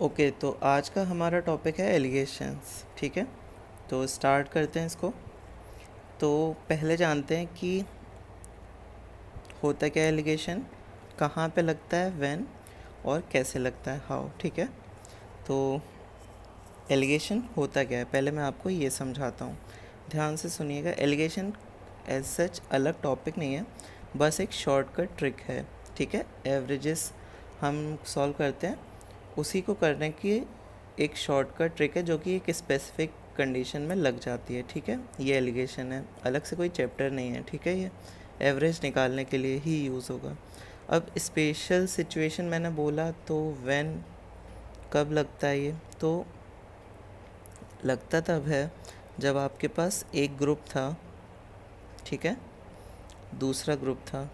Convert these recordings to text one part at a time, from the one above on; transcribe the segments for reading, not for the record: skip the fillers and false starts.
Okay, तो आज का हमारा टॉपिक है एलिगेशंस। ठीक है, तो स्टार्ट करते हैं इसको। तो पहले जानते हैं कि होता क्या है एलिगेशन, कहाँ पे लगता है, व्हेन, और कैसे लगता है, हाउ। ठीक है, तो एलिगेशन होता क्या है पहले मैं आपको ये समझाता हूँ। ध्यान से सुनिएगा। एलिगेशन एज सच अलग टॉपिक नहीं है, बस एक शॉर्टकट ट्रिक है। ठीक है, एवरेजेस हम सॉल्व करते हैं, उसी को करने की एक शॉर्टकट ट्रिक है जो कि एक स्पेसिफिक कंडीशन में लग जाती है। ठीक है, ये एलिगेशन है, अलग से कोई चैप्टर नहीं है। ठीक है, ये एवरेज निकालने के लिए ही यूज़ होगा। अब स्पेशल सिचुएशन मैंने बोला, तो व्हेन कब लगता है ये, तो लगता तब है जब आपके पास एक ग्रुप था, ठीक है, दूसरा ग्रुप था,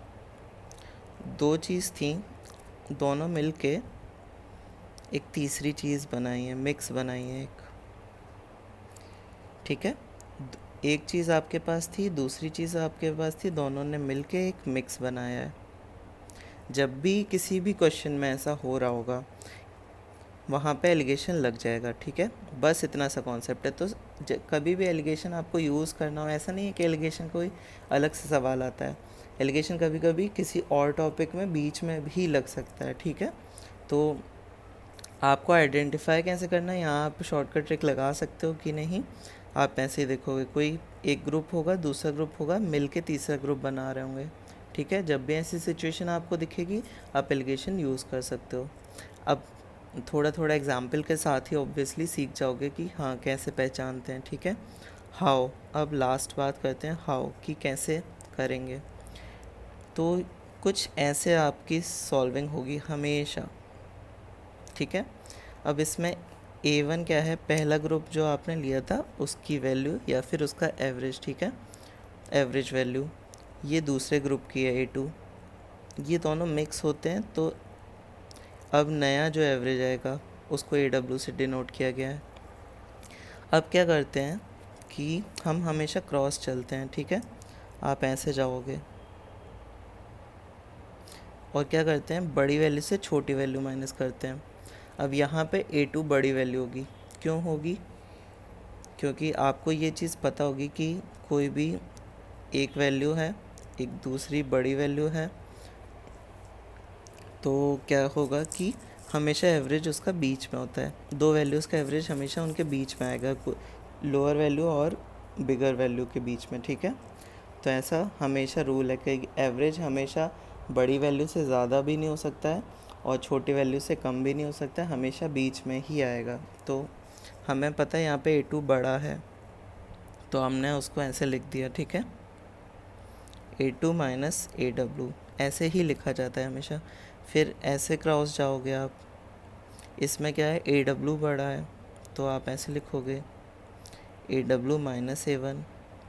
दो चीज़ थी, दोनों मिलके एक तीसरी चीज़ बनाई है, मिक्स बनाई है एक। ठीक है, एक चीज़ आपके पास थी, दूसरी चीज़ आपके पास थी, दोनों ने मिलके एक मिक्स बनाया है। जब भी किसी भी क्वेश्चन में ऐसा हो रहा होगा, वहाँ पे एलिगेशन लग जाएगा। ठीक है, बस इतना सा कॉन्सेप्ट है। तो कभी भी एलिगेशन आपको यूज़ करना हो, ऐसा नहीं है कि एलिगेशन कोई अलग से सवाल आता है। एलिगेशन कभी कभी किसी और टॉपिक में बीच में भी लग सकता है। ठीक है, तो आपको आइडेंटिफाई कैसे करना है, यहाँ आप शॉर्टकट ट्रिक लगा सकते हो कि नहीं। आप ऐसे ही देखोगे, कोई एक ग्रुप होगा, दूसरा ग्रुप होगा, मिल के तीसरा ग्रुप बना रहे होंगे। ठीक है, जब भी ऐसी सिचुएशन आपको दिखेगी, आप एलिगेशन यूज़ कर सकते हो। अब थोड़ा थोड़ा एग्जाम्पल के साथ ही ऑब्वियसली सीख जाओगे कि हाँ कैसे पहचानते हैं। ठीक है, हाउ। अब लास्ट बात करते हैं हाउ कि कैसे करेंगे। तो कुछ ऐसे आपकी सॉल्विंग होगी हमेशा। ठीक है, अब इसमें A1 क्या है, पहला ग्रुप जो आपने लिया था उसकी वैल्यू या फिर उसका एवरेज। ठीक है, एवरेज वैल्यू। ये दूसरे ग्रुप की है A2। ये दोनों मिक्स होते हैं, तो अब नया जो एवरेज आएगा उसको AW से डिनोट किया गया है। अब क्या करते हैं कि हम हमेशा क्रॉस चलते हैं। ठीक है, आप ऐसे जाओगे और क्या करते हैं, बड़ी वैल्यू से छोटी वैल्यू माइनस करते हैं। अब यहाँ पे A2 बड़ी वैल्यू होगी। क्यों होगी? क्योंकि आपको ये चीज़ पता होगी कि कोई भी एक वैल्यू है, एक दूसरी बड़ी वैल्यू है, तो क्या होगा कि हमेशा एवरेज उसका बीच में होता है। दो वैल्यूज़ का एवरेज हमेशा उनके बीच में आएगा, लोअर वैल्यू और बिगर वैल्यू के बीच में। ठीक है, तो ऐसा हमेशा रूल है कि एवरेज हमेशा बड़ी वैल्यू से ज़्यादा भी नहीं हो सकता है और छोटी वैल्यू से कम भी नहीं हो सकता है, हमेशा बीच में ही आएगा। तो हमें पता है यहाँ पे A2 बड़ा है, तो हमने उसको ऐसे लिख दिया। ठीक है, A2 माइनस AW ऐसे ही लिखा जाता है हमेशा। फिर ऐसे क्रॉस जाओगे आप, इसमें क्या है, AW बड़ा है, तो आप ऐसे लिखोगे AW माइनस A1।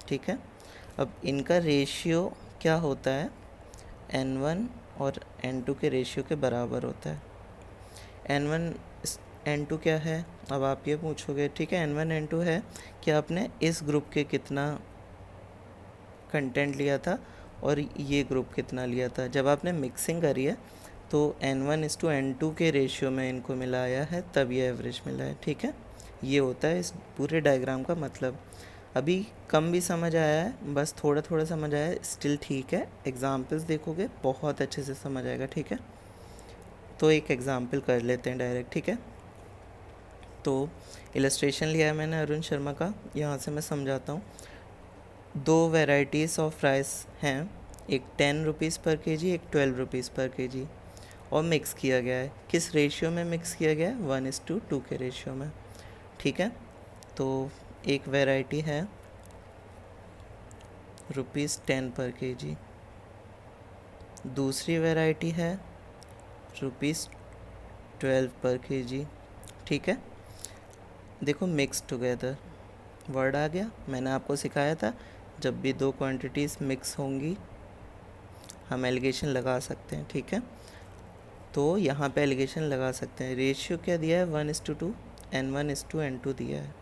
ठीक है, अब इनका रेशियो क्या होता है, N1 और N2 के रेशियो के बराबर होता है। N1 N2 क्या है, अब आप ये पूछोगे। ठीक है, N1 N2 है कि आपने इस ग्रुप के कितना कंटेंट लिया था और ये ग्रुप कितना लिया था। जब आपने मिक्सिंग करी है तो N1:N2 के रेशियो में इनको मिलाया है, तब ये एवरेज मिला है। ठीक है, ये होता है इस पूरे डायग्राम का मतलब। अभी कम भी समझ आया है, बस थोड़ा थोड़ा समझ आया है, स्टिल ठीक है। एग्जाम्पल्स देखोगे बहुत अच्छे से समझ आएगा। ठीक है, तो एक एग्जाम्पल कर लेते हैं डायरेक्ट। ठीक है, तो इलस्ट्रेशन लिया है मैंने अरुण शर्मा का, यहाँ से मैं समझाता हूँ। दो वेराइटीज़ ऑफ राइस हैं, एक 10 रुपीज़ पर केजी, एक 12 रुपीज़ पर केजी, और मिक्स किया गया है। किस रेशियो में मिक्स किया गया है, 1:2 के रेशियो में। ठीक है, तो एक वैरायटी है ₹10 पर केजी, दूसरी वैरायटी है ₹12 पर केजी। ठीक है, देखो मिक्स टुगेदर वर्ड आ गया। मैंने आपको सिखाया था जब भी दो क्वांटिटीज़ मिक्स होंगी हम एलिगेशन लगा सकते हैं। ठीक है, तो यहाँ पे एलिगेशन लगा सकते हैं। रेशियो क्या दिया है, 1:2, N1:N2 दिया है।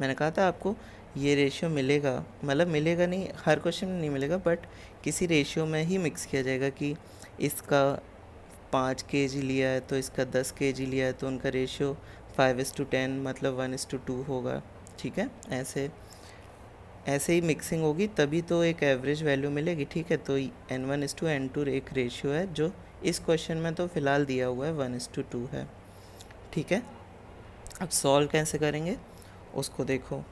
मैंने कहा था आपको ये रेशियो मिलेगा, मतलब मिलेगा नहीं, हर क्वेश्चन में नहीं मिलेगा, बट किसी रेशियो में ही मिक्स किया जाएगा कि इसका 5 केजी लिया है तो इसका 10 केजी लिया है, तो उनका रेशियो 5:10 मतलब 1:2 होगा। ठीक है, ऐसे ऐसे ही मिक्सिंग होगी तभी तो एक एवरेज वैल्यू मिलेगी। ठीक है, तो N1:N2 एक रेशियो है जो इस क्वेश्चन में तो फ़िलहाल दिया हुआ है 1:2 है। ठीक है, अब सॉल्व कैसे करेंगे उसको देखो।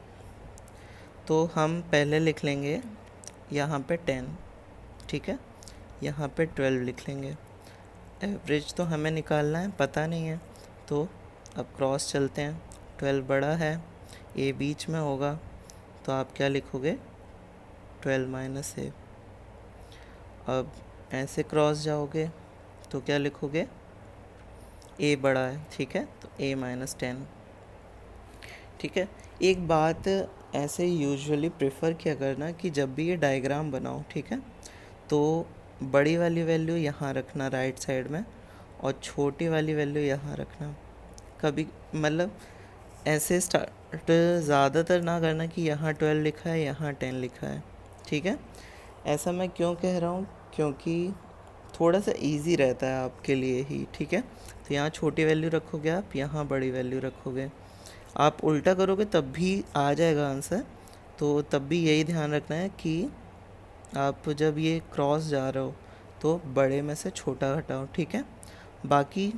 तो हम पहले लिख लेंगे यहाँ पे 10, ठीक है, यहाँ पे 12 लिख लेंगे। एवरेज तो हमें निकालना है, पता नहीं है, तो अब क्रॉस चलते हैं। 12 बड़ा है, ए बीच में होगा, तो आप क्या लिखोगे 12 - ए। अब ऐसे क्रॉस जाओगे तो क्या लिखोगे, ए बड़ा है, ठीक है, तो A-10। ठीक है, एक बात ऐसे यूजुअली प्रेफर किया करना कि जब भी ये डायग्राम बनाओ, ठीक है, तो बड़ी वाली वैल्यू यहाँ रखना राइट साइड में और छोटी वाली वैल्यू यहाँ रखना। कभी मतलब ऐसे स्टार्ट ज़्यादातर ना करना कि यहाँ 12 लिखा है यहाँ 10 लिखा है। ठीक है, ऐसा मैं क्यों कह रहा हूँ, क्योंकि थोड़ा सा इजी रहता है आपके लिए ही। ठीक है, तो यहाँ छोटी वैल्यू रखोगे आप, यहाँ बड़ी वैल्यू रखोगे। आप उल्टा करोगे तब भी आ जाएगा आंसर, तो तब भी यही ध्यान रखना है कि आप जब ये क्रॉस जा रहे हो तो बड़े में से छोटा घटाओ। ठीक है, बाकी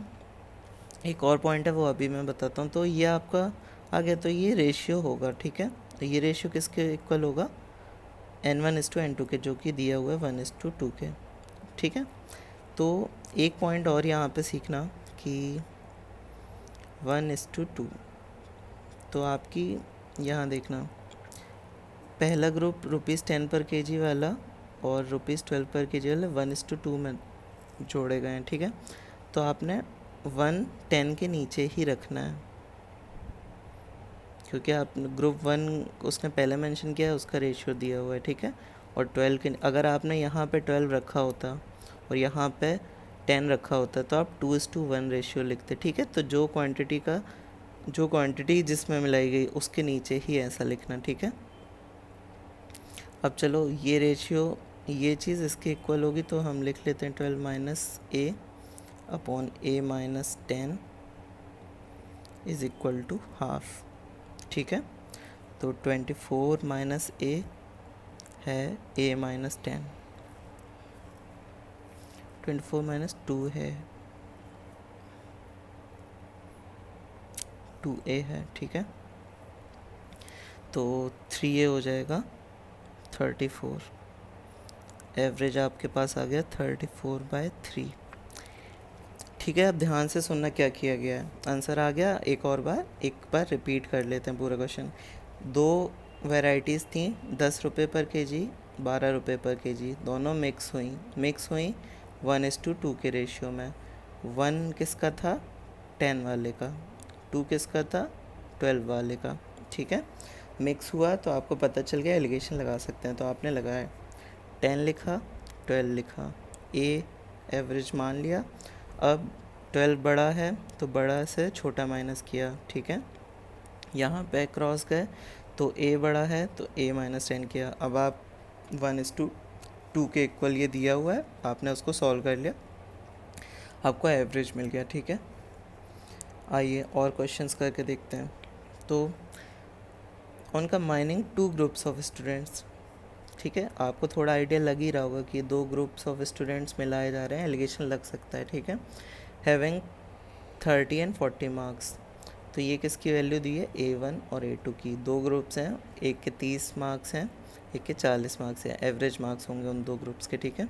एक और पॉइंट है वो अभी मैं बताता हूँ। तो ये आपका आ गया, तो ये रेशियो होगा। ठीक है, तो ये रेशियो किसके इक्वल होगा, N1:N2 के, जो कि दिया हुआ है 1:2 के। ठीक है, तो एक पॉइंट और यहाँ पे सीखना कि 1:2, तो आपकी यहाँ देखना पहला ग्रुप ₹10 पर केजी वाला और ₹12 पर केजी वाला 1:2 में जोड़े गए हैं। ठीक है, तो आपने 1 10 के नीचे ही रखना है, क्योंकि आप ग्रुप 1 उसने पहले मेंशन किया है, उसका रेशियो दिया हुआ है। ठीक है, और 12 के अगर आपने यहाँ पे 12 रखा होता और यहाँ पे 10 रखा होता तो आप 2:1 रेशियो लिखते। ठीक है, तो जो क्वांटिटी जिसमें मिलाई गई उसके नीचे ही ऐसा लिखना। ठीक है, अब चलो ये रेशियो ये चीज़ इसके इक्वल होगी, तो हम लिख लेते हैं 12 - A upon A-10 is equal to half. ठीक है, तो 24 - A है A-10, 24 - 2 है 2A है। ठीक है, तो 3A हो जाएगा 34। एवरेज आपके पास आ गया 34/3। ठीक है, अब ध्यान से सुनना क्या किया गया है। आंसर आ गया, एक बार रिपीट कर लेते हैं पूरा क्वेश्चन। 2 वैरायटीज़ थी, 10 रुपये पर केजी, 12 रुपये पर केजी, दोनों मिक्स हुई 1:2 के रेशियो में। 1 किसका था, 10 वाले का, 2 किसका था, 12 वाले का। ठीक है, मिक्स हुआ तो आपको पता चल गया, एलिगेशन लगा सकते हैं, तो आपने लगाया 10 लिखा 12 लिखा, ए एवरेज मान लिया। अब 12 बड़ा है तो बड़ा से छोटा माइनस किया। ठीक है, यहाँ पे क्रॉस गए तो ए बड़ा है तो A-10 किया। अब आप 1:2 के इक्वल ये दिया हुआ है, आपने उसको सॉल्व कर लिया, आपको एवरेज मिल गया। ठीक है, आइए और क्वेश्चंस करके देखते हैं। तो on combining 2 groups of students, ठीक है, आपको थोड़ा आइडिया लग ही रहा होगा कि 2 ग्रुप्स ऑफ स्टूडेंट्स मिलाए जा रहे हैं, एलिगेशन लग सकता है। ठीक है, हैविंग 30 and 40 मार्क्स, तो ये किसकी वैल्यू दी है, A1 और A2 की। 2 ग्रुप्स हैं, एक के 30 मार्क्स हैं, एक के 40 मार्क्स हैं, एवरेज मार्क्स होंगे उन 2 ग्रुप्स के। ठीक है,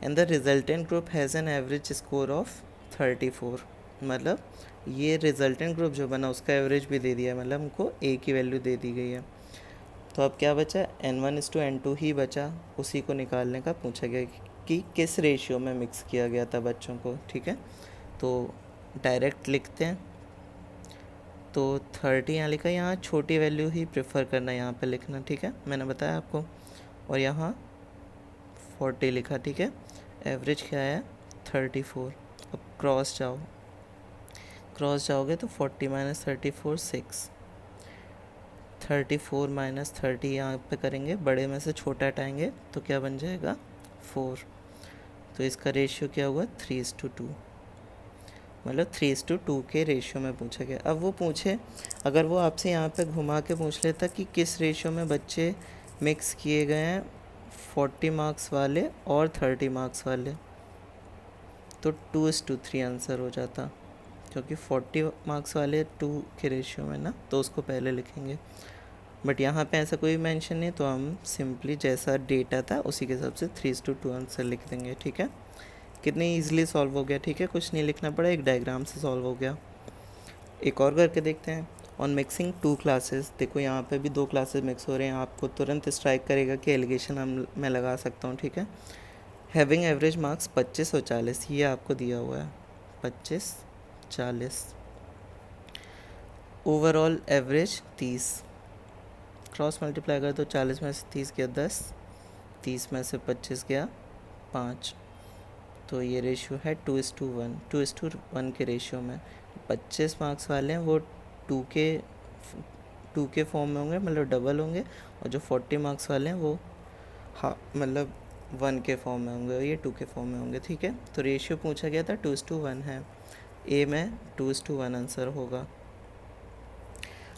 and the resultant group has an average score of 34, मतलब ये रिजल्टेंट ग्रुप जो बना उसका एवरेज भी दे दिया है, मतलब हमको A की वैल्यू दे दी गई है। तो अब क्या बचा, N1:N2 ही बचा, उसी को निकालने का पूछा गया कि किस रेशियो में मिक्स किया गया था बच्चों को। ठीक है, तो डायरेक्ट लिखते हैं। तो 30 यहाँ लिखा, यहाँ छोटी वैल्यू ही प्रेफर करना, यहाँ पे लिखना। ठीक है, मैंने बताया आपको, और यहाँ 40 लिखा। ठीक है, एवरेज क्या है 34। अब क्रॉस जाओगे तो 40 - 34 6, 34 - 30 यहाँ पे करेंगे, बड़े में से छोटा हटाएंगे तो क्या बन जाएगा 4, तो इसका रेशियो क्या हुआ 3:2। मतलब 3:2 के रेशियो में पूछा गया। अब वो पूछे, अगर वो आपसे यहाँ पे घुमा के पूछ लेता कि किस रेशियो में बच्चे मिक्स किए गए हैं 40 मार्क्स वाले और 30 मार्क्स वाले, तो 2:3 आंसर हो जाता, क्योंकि 40 मार्क्स वाले 2 के रेशियो में ना, तो उसको पहले लिखेंगे। बट यहाँ पे ऐसा कोई मेंशन नहीं, तो हम सिंपली जैसा डेटा था उसी के हिसाब से 3:2 आंसर लिख देंगे। ठीक है, कितनी ईजिली सॉल्व हो गया। ठीक है, कुछ नहीं लिखना पड़ा, एक डायग्राम से सॉल्व हो गया। एक और करके देखते हैं। ऑन मिक्सिंग 2 क्लासेस, देखो यहाँ पे भी 2 क्लासेस मिक्स हो रहे हैं, आपको तुरंत स्ट्राइक करेगा कि एलिगेशन मैं लगा सकता हूँ। ठीक है, हैविंग एवरेज मार्क्स 25 और 40, ये आपको दिया हुआ है 25 40, ओवरऑल एवरेज 30, क्रॉस मल्टीप्लाई कर तो 40 में से 30 गया 10, 30 में से 25 गया 5, तो ये रेशियो है 2:1, 2:1 के रेशियो में। 25 मार्क्स वाले हैं वो 2 के फॉर्म में होंगे, मतलब डबल होंगे, और जो 40 मार्क्स वाले हैं वो हाँ मतलब 1 के फॉर्म में होंगे और ये 2 के फॉर्म में होंगे। ठीक है, तो रेशियो पूछा गया था 2:1 है, ए में 2:1 आंसर होगा।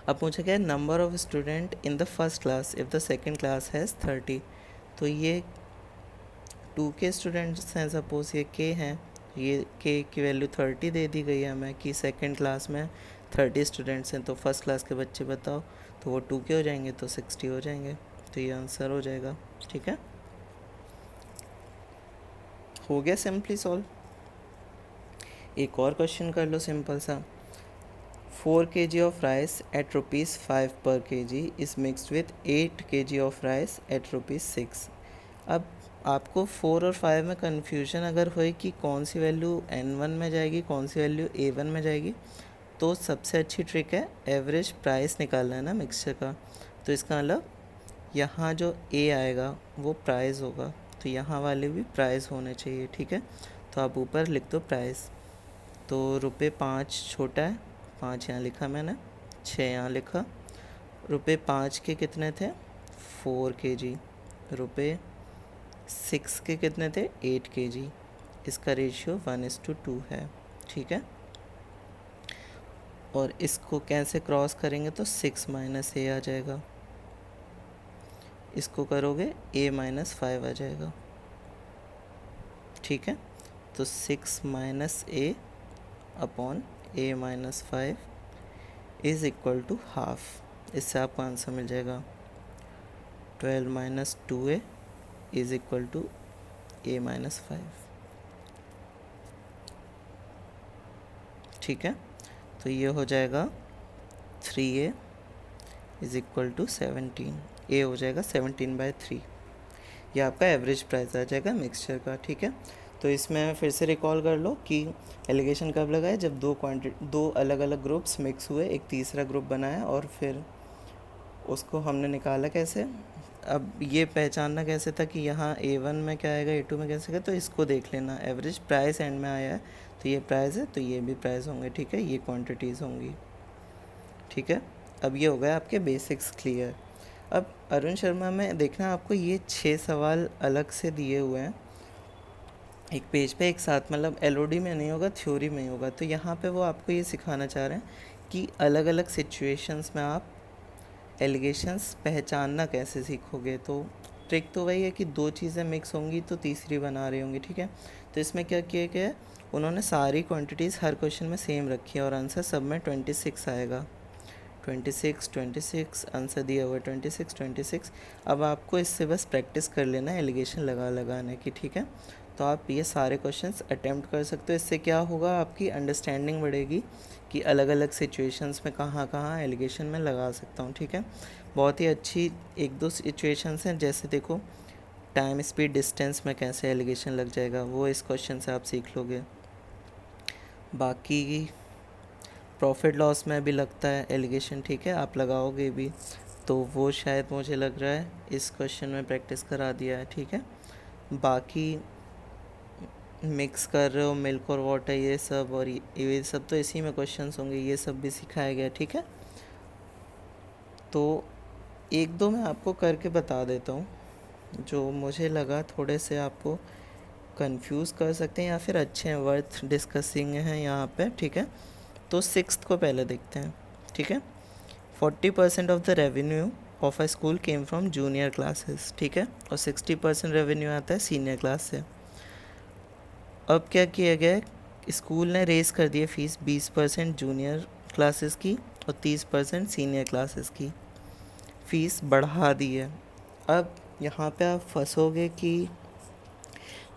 अब पूछा गया number of student in the first class if the second class has 30, तो ये 2 के स्टूडेंट्स हैं, सपोज ये के हैं, ये के की वैल्यू 30 दे दी गई है हमें कि सेकंड क्लास में 30 स्टूडेंट्स हैं, तो फर्स्ट क्लास के बच्चे बताओ, तो वो 2 के हो जाएंगे तो 60 हो जाएंगे, तो ये आंसर हो जाएगा। ठीक है, हो गया सिंपली सॉल्व। एक और क्वेश्चन कर लो सिंपल सा। 4 kg of rice at ₹5 per kg is mixed with 8 kg of rice at ₹6। अब आपको 4 और 5 में कन्फ्यूजन अगर होए कि कौन सी वैल्यू N1 में जाएगी, कौन सी वैल्यू A1 में जाएगी, तो सबसे अच्छी ट्रिक है एवरेज प्राइस निकालना है ना मिक्सचर का। तो इसका मतलब यहाँ जो A आएगा वो प्राइस होगा, तो यहाँ वाले भी प्राइस होने चाहिए। ठीक है, तो आप ऊपर लिख दो प्राइस। तो ₹5 छोटा है, 5 यहाँ लिखा मैंने, 6 यहाँ लिखा। ₹5 के कितने थे 4 kg, ₹6 के कितने थे 8 kg, इसका रेशियो 1:2 है। ठीक है, और इसको कैसे क्रॉस करेंगे तो 6 माइनस ए आ जाएगा, इसको करोगे a माइनस 5 आ जाएगा। ठीक है, तो 6 minus A upon a minus 5 is equal to half. इससे आपको आंसर मिल जाएगा 12 minus 2a is equal to a minus 5। ठीक है, तो ये हो जाएगा 3a is equal to 17, a हो जाएगा 17/3। ये आपका एवरेज प्राइस आ जाएगा मिक्सचर का। ठीक है, तो इसमें फिर से रिकॉल कर लो कि एलिगेशन कब लगा है, जब दो अलग अलग ग्रुप्स मिक्स हुए, एक तीसरा ग्रुप बनाया और फिर उसको हमने निकाला कैसे। अब ये पहचानना कैसे था कि यहाँ A1 में क्या आएगा, A2 में कैसे आएगा, तो इसको देख लेना, एवरेज प्राइस एंड में आया है तो ये प्राइस है, तो ये भी प्राइस होंगे। ठीक है, ये क्वांटिटीज़ होंगी। ठीक है, अब ये हो गया आपके बेसिक्स क्लियर। अब अरुण शर्मा में देखना आपको ये 6 सवाल अलग से दिए हुए हैं एक पेज पे एक साथ, मतलब LOD में नहीं होगा, थ्योरी में ही होगा। तो यहाँ पे वो आपको ये सिखाना चाह रहे हैं कि अलग अलग सिचुएशंस में आप एलिगेशंस पहचानना कैसे सीखोगे। तो ट्रिक तो वही है कि 2 चीज़ें मिक्स होंगी तो तीसरी बना रही होंगी। ठीक है, तो इसमें क्या किया गया है, उन्होंने सारी क्वांटिटीज़ हर क्वेश्चन में सेम रखी है और आंसर सब में 26 आएगा। 26 आंसर दिया हुआ है 26। अब आपको इससे बस प्रैक्टिस कर लेना है एलिगेशन लगाने की। ठीक है, तो आप ये सारे क्वेश्चंस अटेम्प्ट कर सकते हो। इससे क्या होगा, आपकी अंडरस्टैंडिंग बढ़ेगी कि अलग अलग सिचुएशंस में कहाँ कहाँ एलिगेशन में लगा सकता हूँ। ठीक है, बहुत ही अच्छी 1-2 सिचुएशंस हैं, जैसे देखो टाइम स्पीड डिस्टेंस में कैसे एलिगेशन लग जाएगा, वो इस क्वेश्चन से आप सीख लोगे। बाकी प्रॉफिट लॉस में भी लगता है एलिगेशन। ठीक है, आप लगाओगे भी, तो वो शायद मुझे लग रहा है इस क्वेश्चन में प्रैक्टिस करा दिया है। ठीक है, बाकी मिक्स कर रहे हो मिल्क और वाटर, ये सब और ये सब तो इसी में क्वेश्चंस होंगे, ये सब भी सिखाया गया। ठीक है, तो 1-2 मैं आपको करके बता देता हूँ जो मुझे लगा थोड़े से आपको कंफ्यूज कर सकते हैं या फिर अच्छे हैं, वर्थ डिस्कसिंग हैं यहाँ पे, ठीक है। तो सिक्स्थ को पहले देखते हैं, ठीक है। 40% of the revenue of a school came from junior classes, ठीक है, और 60% रेवेन्यू आता है सीनियर क्लास से। अब क्या किया गया है, स्कूल ने रेस कर दिया फीस 20% जूनियर क्लासेस की और 30% सीनियर क्लासेस की फ़ीस बढ़ा दी है। अब यहाँ पे आप फंसोगे कि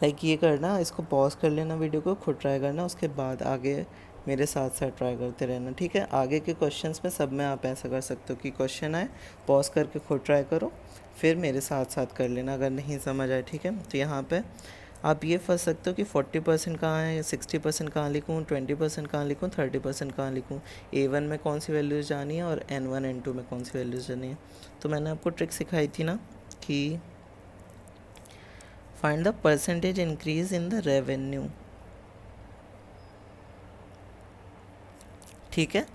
लाइक ये करना, इसको पॉज कर लेना, वीडियो को खुद ट्राई करना, उसके बाद आगे मेरे साथ साथ ट्राई करते रहना, ठीक है। आगे के क्वेश्चंस में सब में आप ऐसा कर सकते हो कि क्वेश्चन आए, पॉज करके खुद ट्राई करो, फिर मेरे साथ साथ कर लेना अगर नहीं समझ आए, ठीक है। तो यहाँ पे आप ये फंस सकते हो कि 40% कहाँ है, 60% कहाँ लिखूँ, 20% कहाँ लिखूँ, 30% कहाँ लिखूँ, A1 में कौन सी वैल्यूज़ जानी है और N1 N2 में कौन सी वैल्यूज़ जानी है। तो मैंने आपको ट्रिक सिखाई थी ना कि find the percentage increase in the revenue, ठीक है।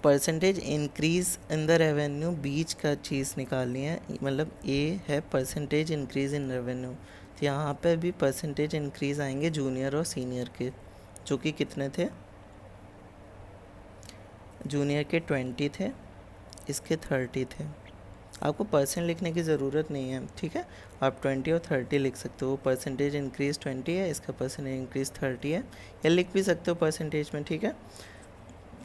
Percentage increase in the revenue, बीच का चीज़ निकालनी है, मतलब ए है परसेंटेज इंक्रीज इन रेवेन्यू, तो यहाँ पे भी परसेंटेज इंक्रीज आएंगे जूनियर और सीनियर के, जो कि कितने थे, जूनियर के 20 थे, इसके 30 थे। आपको परसेंट लिखने की ज़रूरत नहीं है, ठीक है, आप 20 और 30 लिख सकते हो। परसेंटेज इंक्रीज 20 है, इसका परसेंटेज इंक्रीज 30 है, या लिख भी सकते हो परसेंटेज में, ठीक है।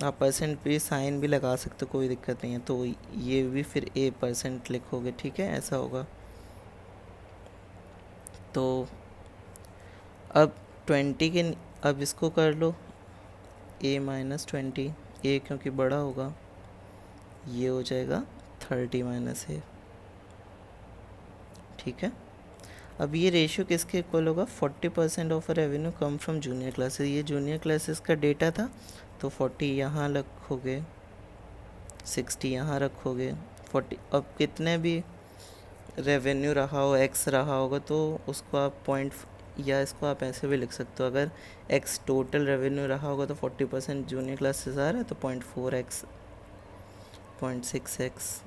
आप परसेंट पे साइन भी लगा सकते हो, कोई दिक्कत नहीं है। तो ये भी फिर A% लिखोगे, ठीक है, ऐसा होगा। तो अब 20 के, अब इसको कर लो A-20, A क्योंकि बड़ा होगा, ये हो जाएगा 30 - A, ठीक है। अब ये रेशियो किसके इक्वल होगा, 40% of revenue come from junior classes, ये जूनियर क्लासेस का डेटा था, तो 40 यहाँ रखोगे, 60 यहाँ रखोगे, 40, अब कितने भी रेवेन्यू रहा हो, एक्स रहा होगा, तो उसको आप पॉइंट, या इसको आप ऐसे भी लिख सकते हो, अगर एक्स टोटल रेवेन्यू रहा होगा तो 40% जूनियर क्लासेस आ रहा है, तो 0.4x, 0.6x,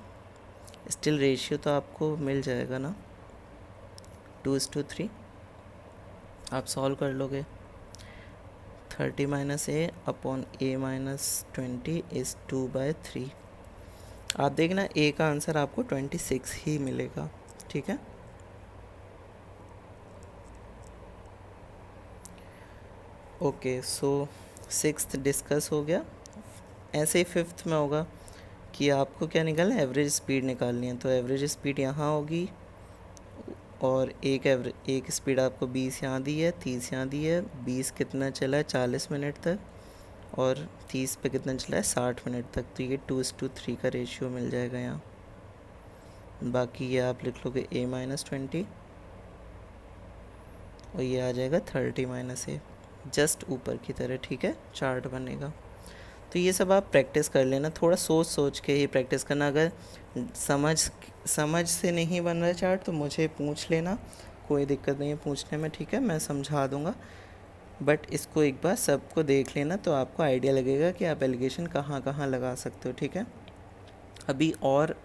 स्टिल रेशियो तो आपको मिल जाएगा ना, 2:3। आप सॉल्व कर लोगे, 30 - A/A-20 इज़ 2/3। आप देखना ए का आंसर आपको 26 ही मिलेगा, ठीक है। ओके, सो सिक्स्थ डिस्कस हो गया। ऐसे ही फिफ्थ में होगा कि आपको क्या निकालना है, एवरेज स्पीड निकालनी है। तो एवरेज स्पीड यहाँ होगी, और एक स्पीड आपको 20 यहाँ दी है, 30 यहाँ दी है। 20 कितना चला है, 40 मिनट तक, और 30 पे कितना चला है, 60 मिनट तक। तो ये 2:3 का रेशियो मिल जाएगा यहाँ। बाकी ये आप लिख लोगे A-20, और ये आ जाएगा 30 - A, जस्ट ऊपर की तरह, ठीक है, चार्ट बनेगा। तो ये सब आप प्रैक्टिस कर लेना, थोड़ा सोच सोच के ही प्रैक्टिस करना। अगर समझ से नहीं बन रहा चार्ट तो मुझे पूछ लेना, कोई दिक्कत नहीं है पूछने में, ठीक है, मैं समझा दूँगा। बट इसको एक बार सबको देख लेना, तो आपको आइडिया लगेगा कि आप एलिगेशन कहाँ कहाँ लगा सकते हो, ठीक है। अभी और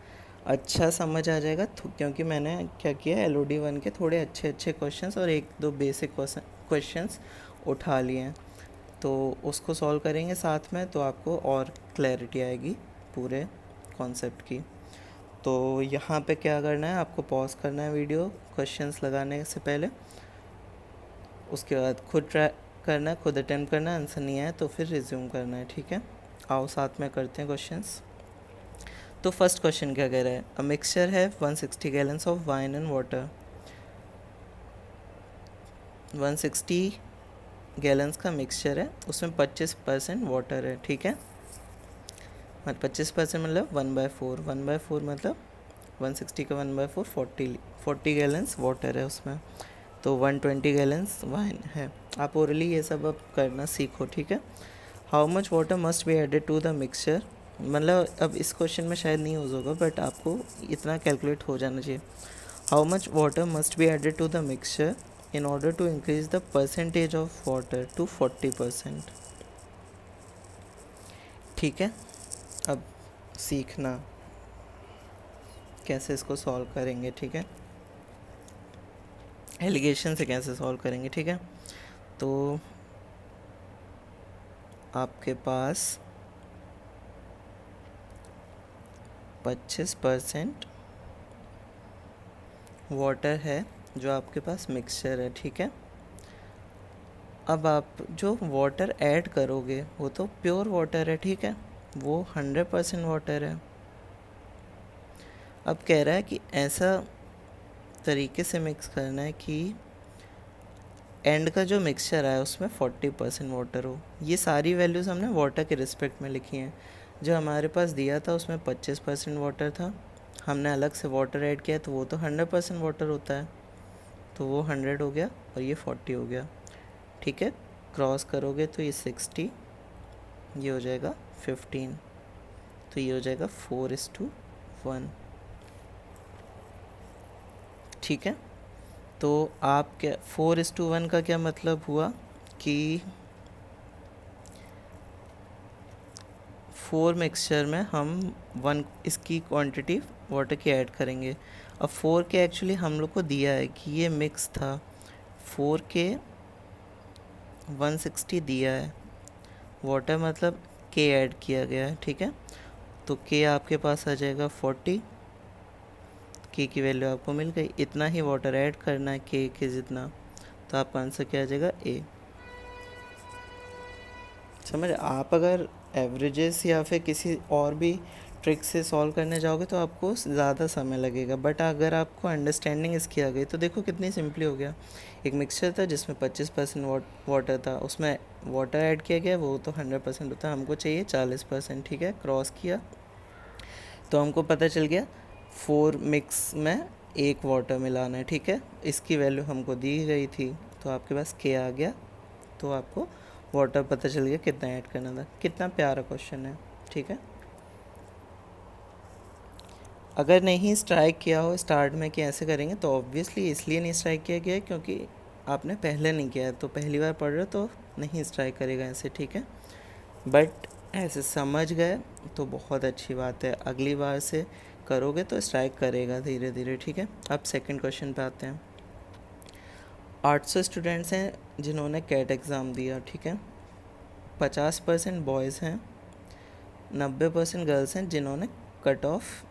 अच्छा समझ आ जाएगा, क्योंकि मैंने क्या किया, LOD 1 के थोड़े अच्छे अच्छे क्वेश्चंस और एक दो बेसिक क्वेश्चंस उठा लिए हैं, तो उसको सॉल्व करेंगे साथ में, तो आपको और क्लैरिटी आएगी पूरे कॉन्सेप्ट की। तो यहाँ पे क्या करना है, आपको पॉज करना है वीडियो क्वेश्चंस लगाने से पहले, उसके बाद खुद ट्राई करना है, खुद अटेम्प्ट करना है, आंसर नहीं आया तो फिर रिज्यूम करना है, ठीक है। आओ साथ में करते हैं क्वेश्चंस। तो फर्स्ट क्वेश्चन क्या कह रहा है, अ मिक्सचर है 160 gallons of wine and water. 160 gallons का मिक्सचर है, उसमें 25% वाटर है, ठीक है। मतलब 25% मतलब 1/4, 1/4 मतलब 160 का 1/4, 40 गैलन्स वाटर है उसमें, तो 120 गैलन्स वाइन है। आप ओरली ये सब अब करना सीखो, ठीक है। How much water must be added to the mixture, मतलब अब इस क्वेश्चन में शायद नहीं यूज़ होगा, बट आपको इतना कैलकुलेट हो जाना चाहिए। How much water must be added to the mixture in order to increase the percentage of water to 40%, ठीक है। अब सीखना कैसे इसको सॉल्व करेंगे, ठीक है। एलिगेशन से कैसे सॉल्व करेंगे, ठीक है। तो आपके पास 25% वाटर है जो आपके पास मिक्सचर है, ठीक है। अब आप जो वाटर ऐड करोगे वो तो प्योर वाटर है, ठीक है, वो 100% वाटर है। अब कह रहा है कि ऐसा तरीके से मिक्स करना है कि एंड का जो मिक्सचर है उसमें 40% वाटर हो। ये सारी वैल्यूज़ हमने वाटर के रिस्पेक्ट में लिखी हैं। जो हमारे पास दिया था उसमें 25% वाटर था, हमने अलग से वाटर ऐड किया तो वो तो 100% वाटर होता है, तो वो 100 हो गया और ये 40 हो गया, ठीक है। क्रॉस करोगे तो ये 60, ये हो जाएगा 15, तो ये हो जाएगा 4:1, ठीक है। तो आप क्या 4:1 का क्या मतलब हुआ कि 4 मिक्सचर में हम 1 इसकी क्वांटिटी वाटर की ऐड करेंगे। अब 4 के एक्चुअली हम लोग को दिया है कि ये मिक्स था, 4 के 160 दिया है, वाटर मतलब के ऐड किया गया है, ठीक है। तो के आपके पास आ जाएगा 40, के की वैल्यू आपको मिल गई, इतना ही वाटर ऐड करना है के जितना, तो आपका आंसर क्या आ जाएगा ए। समझ, आप अगर एवरेजेस या फिर किसी और भी ट्रिक से सॉल्व करने जाओगे तो आपको ज़्यादा समय लगेगा, बट अगर आपको अंडरस्टैंडिंग इसकी आ गई तो देखो कितनी सिंपली हो गया। एक मिक्सचर था जिसमें 25% वाटर था, उसमें वाटर ऐड किया गया, वो तो 100% होता है, हमको चाहिए 40%, ठीक है। क्रॉस किया तो हमको पता चल गया 4 मिक्स में 1 वाटर मिलाना है, ठीक है। इसकी वैल्यू हमको दी गई थी, तो आपके पास के आ गया, तो आपको वाटर पता चल गया कितना ऐड करना था। कितना प्यारा क्वेश्चन है, ठीक है। अगर नहीं स्ट्राइक किया हो स्टार्ट में कि ऐसे करेंगे, तो ऑब्वियसली इसलिए नहीं स्ट्राइक किया गया है क्योंकि आपने पहले नहीं किया है, तो पहली बार पढ़ रहे हो तो नहीं स्ट्राइक करेगा ऐसे, ठीक है। बट ऐसे समझ गए तो बहुत अच्छी बात है, अगली बार से करोगे तो स्ट्राइक करेगा धीरे धीरे, ठीक है। अब सेकंड क्वेश्चन पे आते हैं। 800 स्टूडेंट्स हैं जिन्होंने कैट एग्ज़ाम दिया, ठीक है। 50% बॉयज़ हैं, 90% गर्ल्स हैं जिन्होंने कट ऑफ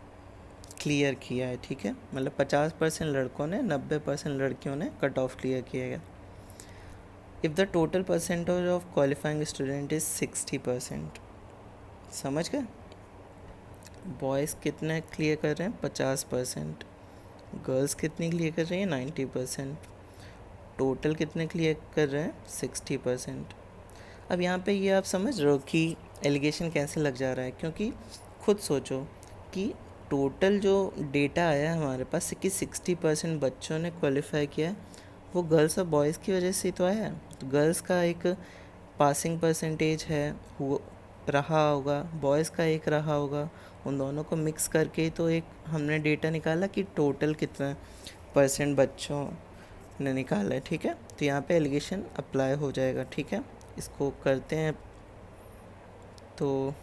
क्लियर किया है, ठीक है। मतलब 50% लड़कों ने, 90% लड़कियों ने कट ऑफ क्लियर किया है। If the total percentage of qualifying student is 60%, समझ गए। बॉयज़ कितने क्लियर कर रहे हैं 50%, गर्ल्स कितनी क्लियर कर रही हैं 90%, टोटल कितने क्लियर कर रहे हैं 60%। अब यहाँ पे ये आप समझ रहे हो कि एलिगेशन कैसे लग जा रहा है, क्योंकि खुद सोचो कि टोटल जो डेटा आया है हमारे पास कि 60% बच्चों ने क्वालिफाई किया है, वो गर्ल्स और बॉयज़ की वजह से तो आया है। तो गर्ल्स का एक पासिंग परसेंटेज है वो रहा होगा, बॉयज़ का एक रहा होगा, उन दोनों को मिक्स करके ही तो एक हमने डेटा निकाला कि टोटल कितना परसेंट बच्चों ने निकाला है, ठीक है। तो यहाँ पे एलिगेशन अप्लाई हो जाएगा, ठीक है। इसको करते हैं, तो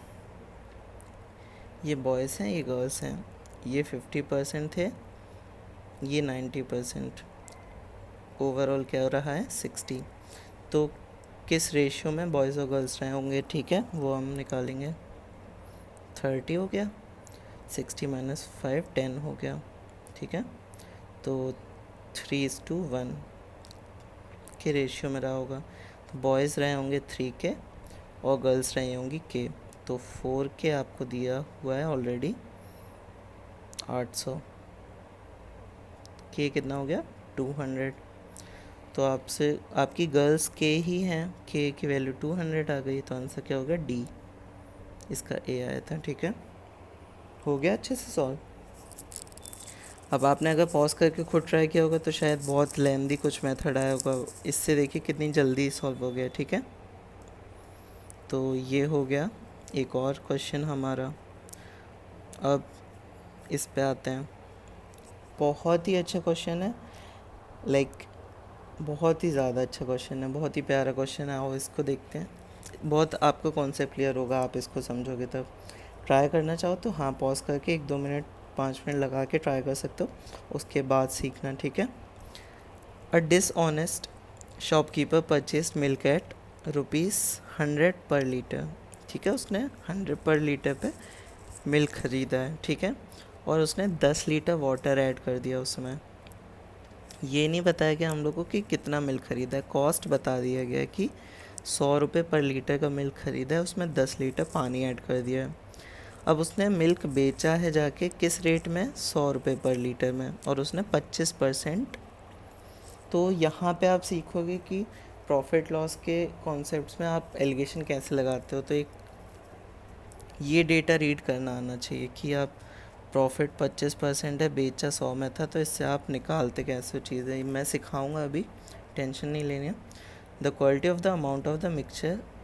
ये बॉयज़ हैं, ये गर्ल्स हैं, ये 50% थे, ये 90%, ओवरऑल क्या हो रहा है 60। तो किस रेशियो में बॉयज़ और गर्ल्स रहे होंगे, ठीक है, वो हम निकालेंगे। 30 हो गया, 60 माइनस 5 10 हो गया, ठीक है। तो 3:1 के रेशियो में रहा होगा, तो बॉयज़ रहे होंगे 3 के और गर्ल्स रही होंगी के, तो 4 के आपको दिया हुआ है ऑलरेडी 800, के कितना हो गया 200। तो आपसे आपकी गर्ल्स के ही हैं, के की वैल्यू 200 आ गई, तो आंसर क्या हो गया डी, इसका ए आया था, ठीक है। हो गया अच्छे से सॉल्व। अब आपने अगर पॉज करके खुद ट्राई किया होगा तो शायद बहुत लेंदी कुछ मेथड आया होगा, इससे देखिए कितनी जल्दी सॉल्व हो गया, ठीक है। तो ये हो गया एक और क्वेश्चन हमारा। अब इस पे आते हैं, बहुत ही अच्छा क्वेश्चन है, लाइक बहुत ही ज़्यादा अच्छा क्वेश्चन है, बहुत ही प्यारा क्वेश्चन है। आओ इसको देखते हैं, बहुत आपको कॉन्सेप्ट क्लियर होगा, आप इसको समझोगे तब। ट्राई करना चाहो तो हाँ पॉज करके 1-2 मिनट 5 मिनट लगा के ट्राई कर सकते हो, उसके बाद सीखना, ठीक है। A dishonest shopkeeper purchased milk at ₹100 per litre. ठीक है, उसने 100 पर लीटर पे मिल्क ख़रीदा है। ठीक है, और उसने 10 लीटर वाटर ऐड कर दिया उसमें। ये नहीं बताया गया हम लोगों कि कितना मिल्क ख़रीदा है, कॉस्ट बता दिया गया कि 100 रुपये पर लीटर का मिल्क ख़रीदा है, उसमें 10 लीटर पानी ऐड कर दिया है। अब उसने मिल्क बेचा है जाके किस रेट में, 100 रुपये पर लीटर में, और उसने 25%। तो यहाँ पे आप सीखोगे कि प्रॉफिट लॉस के कॉन्सेप्ट्स में आप एलिगेशन कैसे लगाते हो। तो एक ये डेटा रीड करना आना चाहिए कि आप प्रॉफिट 25% है, बेचा 100 में था, तो इससे आप निकालते कैसे चीज़ें, मैं सिखाऊंगा अभी, टेंशन नहीं लेनी है। The quality of the amount of the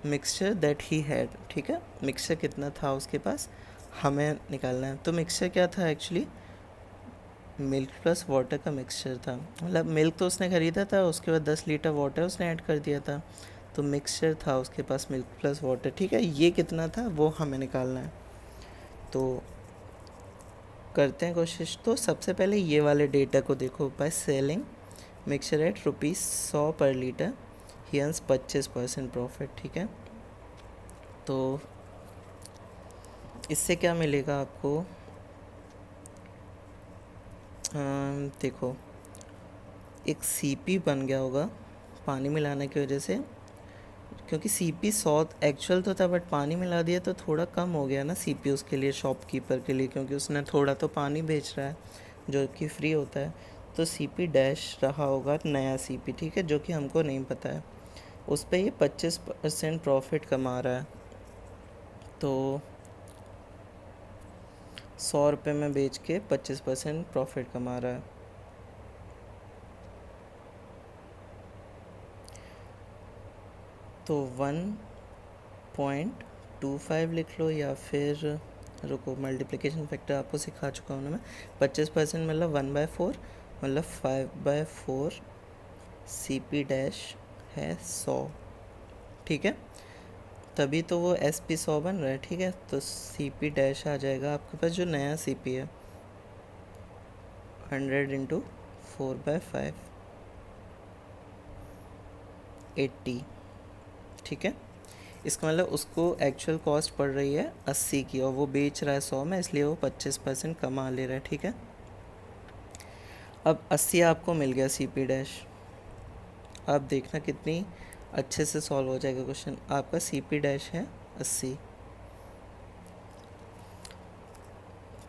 mixture that he had. ठीक है, मिक्सचर कितना था उसके पास हमें निकालना है। तो मिक्सचर क्या था एक्चुअली, मिल्क प्लस वाटर का मिक्सचर था। मतलब मिल्क तो उसने ख़रीदा था, उसके बाद 10 लीटर वाटर उसने ऐड कर दिया था, तो मिक्सचर था उसके पास मिल्क प्लस वाटर। ठीक है, ये कितना था वो हमें निकालना है। तो करते हैं कोशिश। तो सबसे पहले ये वाले डेटा को देखो, by selling mixture eight ₹100 per litre he earns 25% profit. ठीक है, तो इससे क्या मिलेगा आपको, देखो एक सीपी बन गया होगा पानी मिलाने की वजह से, क्योंकि सीपी 100 एक्चुअल तो था, बट पानी मिला दिया तो थोड़ा कम हो गया ना सीपी उसके लिए, शॉपकीपर के लिए, क्योंकि उसने थोड़ा तो पानी बेच रहा है जो कि फ्री होता है। तो सीपी डैश रहा होगा नया सीपी। ठीक है, जो कि हमको नहीं पता है, उस पर ये 25% प्रॉफिट कमा रहा है। तो 100 रुपये में बेच के 25% प्रॉफिट कमा रहा है। तो 1.25 लिख लो, या फिर रुको मल्टीप्लिकेशन फैक्टर आपको सिखा चुका हूँ ना मैं। 25% मतलब 1/4, मतलब 5/4 CP डैश है 100। ठीक है, तभी तो वो SP 100 बन रहा है। ठीक है, तो CP डैश आ जाएगा आपके पास जो नया CP है, 100 इंटू 4/5, 80। ठीक है, इसका मतलब उसको एक्चुअल कॉस्ट पड़ रही है 80 की, और वो बेच रहा है 100 में, इसलिए वो 25% कमा ले रहा है। ठीक है, अब 80 आपको मिल गया CP डैश। आप देखना कितनी अच्छे से सॉल्व हो जाएगा क्वेश्चन। आपका CP डैश है 80।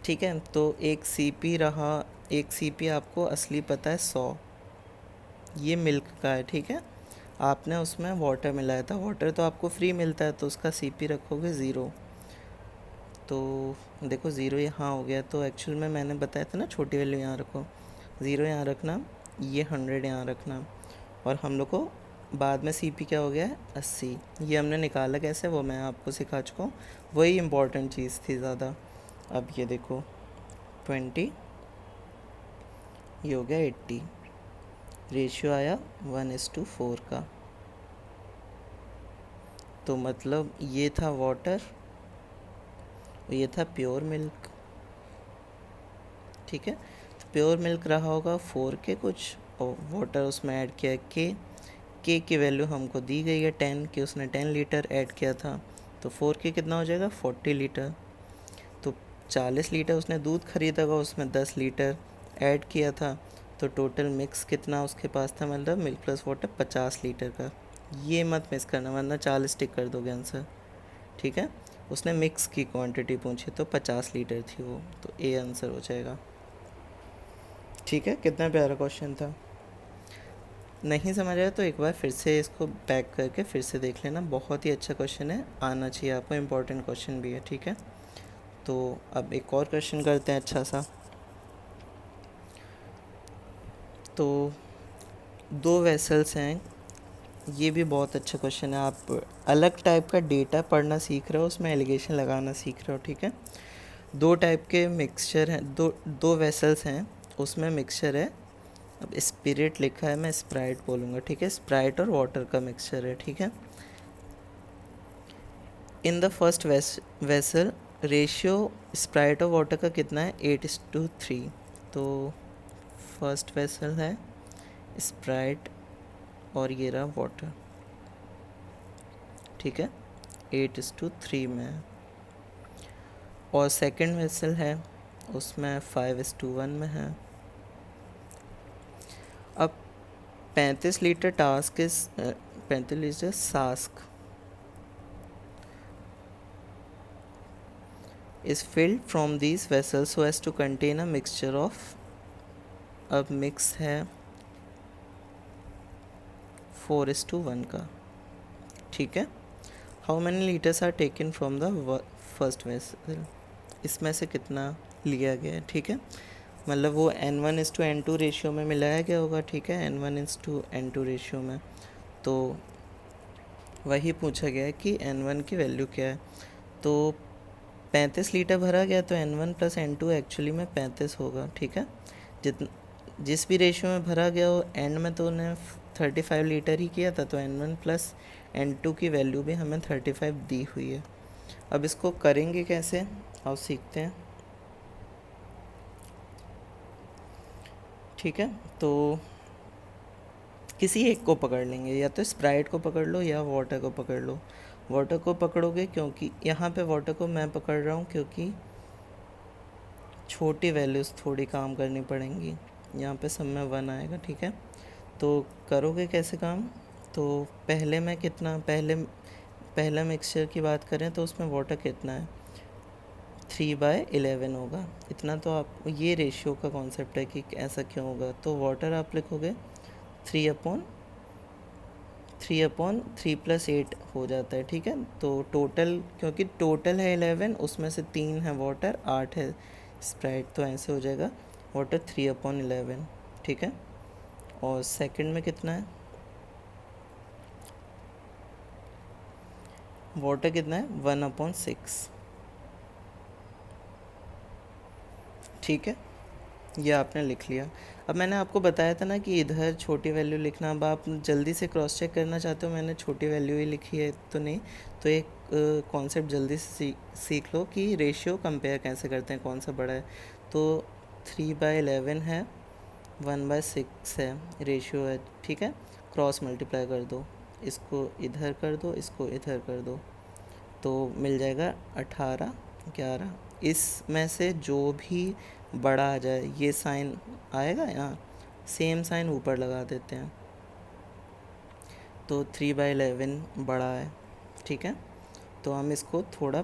ठीक है, तो एक CP रहा, एक CP आपको असली पता है 100, ये मिल्क का है। ठीक है, आपने उसमें वाटर मिलाया था, वाटर तो आपको फ्री मिलता है, तो उसका CP रखोगे 0। तो देखो 0 यहाँ हो गया, तो एक्चुअल में मैंने बताया था ना छोटी वैल्यू यहाँ रखो, 0 यहाँ रखना, ये 100 यहाँ रखना, और हम लोग को बाद में CP क्या हो गया है 80। ये हमने निकाला कैसे वो मैं आपको सिखा चुका हूँ, वही इम्पोर्टेंट चीज़ थी ज़्यादा। अब ये देखो 20, ये हो गया 80, रेशियो आया 1:4 का। तो मतलब ये था वाटर, ये था प्योर मिल्क। ठीक है, तो प्योर मिल्क रहा होगा 4 के कुछ, और वाटर उसमें ऐड किया के की वैल्यू हमको दी गई है 10 कि उसने 10 लीटर ऐड किया था, तो 4 के कितना हो जाएगा 40 लीटर। तो 40 लीटर उसने दूध ख़रीदा होगा, उसमें 10 लीटर ऐड किया था, तो टोटल मिक्स कितना उसके पास था, मतलब मिल्क प्लस वाटर 50 लीटर का। ये मत मिस करना वरना 40 टिक कर दोगे आंसर। ठीक है, उसने मिक्स की क्वांटिटी पूछी तो 50 लीटर थी वो, तो ए आंसर हो जाएगा। ठीक है, कितना प्यारा क्वेश्चन था। नहीं समझ आया तो एक बार फिर से इसको बैक करके फिर से देख लेना, बहुत ही अच्छा क्वेश्चन है, आना चाहिए आपको, इम्पोर्टेंट क्वेश्चन भी है। ठीक है, तो अब एक और क्वेश्चन करते हैं अच्छा सा। तो 2 वेसल्स हैं, ये भी बहुत अच्छा क्वेश्चन है। आप अलग टाइप का डेटा पढ़ना सीख रहे हो, उसमें एलिगेशन लगाना सीख रहे हो। ठीक है, 2 टाइप के मिक्सचर हैं, दो वेसल्स हैं, उसमें मिक्सचर है। अब स्पिरिट लिखा है, मैं स्प्राइट बोलूँगा। ठीक है, स्प्राइट और वाटर का मिक्सचर है। ठीक है, in the first vessel ratio Sprite और वाटर का कितना है 8:3। तो फर्स्ट वेसल है स्प्राइट और ये रहा वाटर, ठीक है, 8:3 में है। और सेकंड वेसल है उसमें 5:1 में है। अब 35 लीटर टास्क इस 35 litre सास्क is filled from these vessels so as to contain a mixture of, अब मिक्स है 4:1 का, ठीक है। How many litres are taken from the first vessel, इसमें से कितना लिया गया है, ठीक है। मतलब वो N1:N2 रेशियो में मिलाया गया होगा, ठीक है, N1:N2 रेशियो में। तो वही पूछा गया है कि N1 की वैल्यू क्या है। तो 35 लीटर भरा गया तो N1 + N2 एक्चुअली में 35 होगा, ठीक है। जिस भी रेशियो में भरा गया हो, एंड में तो उन्हें 35 लीटर ही किया था, तो N1 + N2 की वैल्यू भी हमें 35 दी हुई है। अब इसको करेंगे कैसे, आओ सीखते हैं, ठीक है। तो किसी एक को पकड़ लेंगे, या तो स्प्राइट को पकड़ लो या वाटर को पकड़ लो। वाटर को पकड़ोगे क्योंकि यहाँ पे वाटर को मैं पकड़ रहा हूँ क्योंकि छोटी वैल्यूज़ थोड़ी काम करनी पड़ेंगी। यहाँ पे सब में 1 आएगा, ठीक है। तो करोगे कैसे काम, तो पहले मैं कितना, पहला मिक्सचर की बात करें तो उसमें वाटर कितना है, 3/11 होगा। इतना तो आप, ये रेशियो का कॉन्सेप्ट है कि ऐसा क्यों होगा। तो वाटर आप लिखोगे 3/3 + 8 हो जाता है, ठीक है। तो टोटल, क्योंकि टोटल है 11, उसमें से 3 है वाटर, 8 है स्प्राइट, तो ऐसे हो जाएगा वाटर 3/11, ठीक है। और सेकंड में कितना है, वाटर कितना है 1/6, ठीक है। ये आपने लिख लिया। अब मैंने आपको बताया था ना कि इधर छोटी वैल्यू लिखना। अब आप जल्दी से क्रॉस चेक करना चाहते हो, मैंने छोटी वैल्यू ही लिखी है तो नहीं, तो एक कॉन्सेप्ट जल्दी से सीख लो कि रेशियो कंपेयर कैसे करते हैं, कौन सा बड़ा है। तो 3/11 है, 1/6 है, रेशियो है, ठीक है। क्रॉस मल्टीप्लाई कर दो, इसको इधर कर दो, इसको इधर कर दो, तो मिल जाएगा 18/11। इसमें से जो भी बड़ा आ जाए, ये साइन आएगा यहाँ, सेम साइन ऊपर लगा देते हैं। तो 3/11 बड़ा है, ठीक है। तो हम इसको थोड़ा